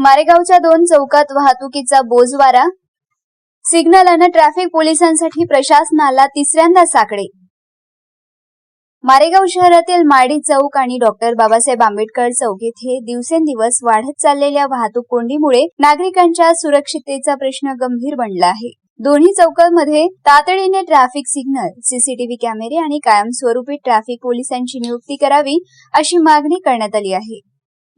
मारेगावच्या 2 चौकात वाहतुकीचा बोजवारा, सिग्नल ट्रॅफिक पोलिसांसाठी प्रशासनाला तिसऱ्यांदा साकडे। मारेगाव शहरातील माडी चौक आणि डॉक्टर बाबासाहेब आंबेडकर चौक येथे दिवसेंदिवस वाढत चाललेल्या वाहतूक कोंडीमुळे नागरिकांच्या सुरक्षिततेचा प्रश्न गंभीर बनला आहे। दोन्ही चौकांमध्ये तातडीने ट्रॅफिक सिग्नल, सीसीटीव्ही कॅमेरे आणि कायमस्वरूपी ट्रॅफिक पोलिसांची नियुक्ती करावी अशी मागणी करण्यात आली आहे।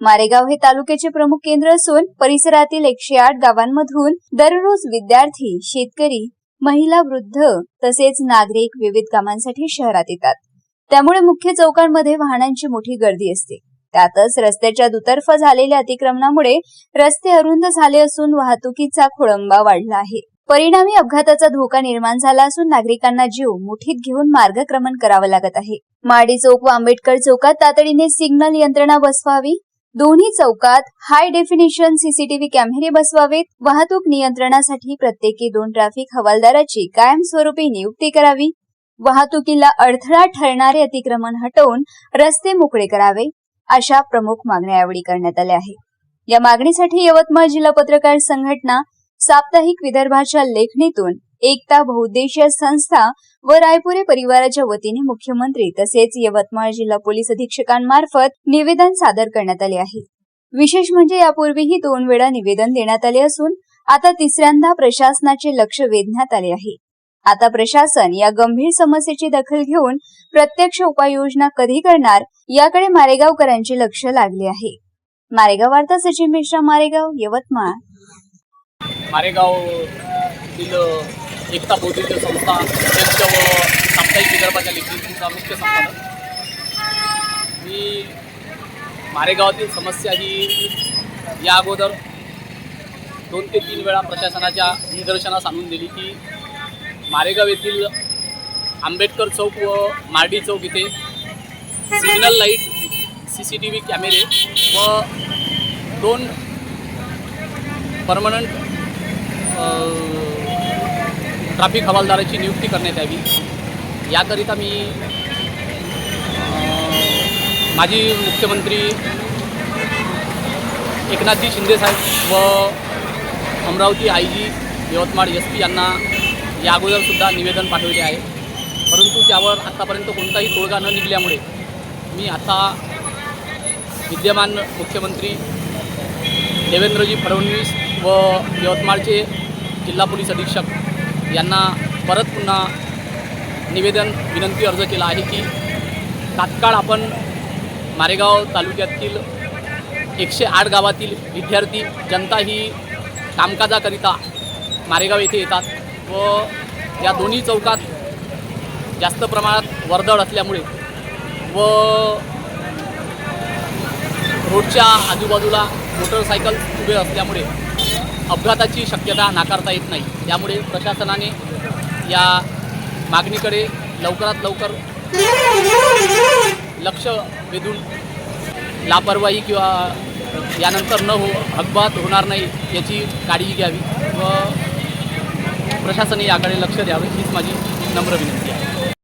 मारेगाव हे तालुक्याचे प्रमुख केंद्र असून परिसरातील 108 गावांमधून दररोज विद्यार्थी, शेतकरी, महिला, वृद्ध तसेच नागरिक विविध कामांसाठी शहरात येतात। त्यामुळे मुख्य चौकांमध्ये वाहनांची मोठी गर्दी असते। त्यातच रस्त्याच्या दुतर्फा झालेल्या अतिक्रमणामुळे रस्ते अरुंद झाले असून वाहतुकीचा खोळंबा वाढला आहे। परिणामी अपघाताचा धोका निर्माण झाला असून नागरिकांना जीव मुठीत घेऊन मार्गक्रमण करावं लागत आहे। माडी चौक व आंबेडकर चौकात तातडीने सिग्नल यंत्रणा बसवावी, दोन्ही चौकात हाय डेफिनिशन सीसीटीव्ही कॅमेरे बसवावेत, वाहतूक नियंत्रणासाठी प्रत्येकी 2 ट्रॅफिक हवालदाराची कायमस्वरूपी नियुक्ती करावी, वाहतुकीला अडथळा ठरणारे अतिक्रमण हटवून रस्ते मोकळे करावे, अशा प्रमुख मागण्या यावेळी करण्यात आल्या आहेत। या मागणीसाठी यवतमाळ जिल्हा पत्रकार संघटना, साप्ताहिक विदर्भाच्या लेखणीतून एकता बहुउद्देशीय संस्था व रायपुरे परिवाराच्या वतीने मुख्यमंत्री तसेच यवतमाळ जिल्हा पोलीस अधीक्षकांमार्फत निवेदन सादर करण्यात आले आहे। विशेष म्हणजे यापूर्वीही 2 वेळा निवेदन देण्यात आले असून आता तिसऱ्यांदा प्रशासनाचे लक्ष वेधण्यात आले आहे। आता प्रशासन या गंभीर समस्येची दखल घेऊन प्रत्यक्ष उपाययोजना कधी करणार याकडे मारेगावकरांचे लक्ष लागले आहे। मारेगाव वार्ता सचिन मिश्रा, मारेगाव, यवतमाळ। मारेगावतील एकता बहुउद्देशीय संस्था ज्येष्ठ व साप्ताहिक विदर्भाच्या लेखणीचा मुख्य संपादक मी। मारेगावातील समस्या ही या अगोदर 2 ते 3 वेळा प्रशासनाच्या निदर्शनास आणून दिली की मारेगाव येथील आंबेडकर चौक व मार्डी चौक इथे सिग्नल लाईट, सीसीटीव्ही कॅमेरे व 2 परमनंट ट्रॅफिक हवालदाराची नियुक्ती करण्यात यावी। याकरिता मी माजी मुख्यमंत्री एकनाथजी शिंदे साहेब व अमरावती आयजी, यवतमाळ SP यांना या अगोदरसुद्धा निवेदन पाठवले आहे, परंतु त्यावर आतापर्यंत कोणताही तोडगा न निघाल्यामुळे मी आता विद्यमान मुख्यमंत्री देवेंद्रजी फडणवीस व यवतमाळचे जिल्हा पोलीस अधीक्षक यांना परत पुन्हा निवेदन विनंती अर्ज केला आहे की तात्काळ आपण मारेगाव तालुक्यातील 108 गावातील विद्यार्थी जनता ही कामकाजाकरिता मारेगाव येथे येतात व या दोन्ही चौकात जास्त प्रमाणात वर्दळ असल्यामुळे व रोडच्या आजूबाजूला मोटरसायकल उभे असल्यामुळे अपघाताची शक्यता नाकारता येत नाही। त्यामुळे प्रशासनाने या मागणीकडे लवकरात लवकर लक्ष वेधून लापरवाही किंवा यानंतर अपघात होणार नाही याची काळजी घ्यावी व प्रशासनाने याकडे लक्ष द्यावे हीच माझी नम्र विनंती।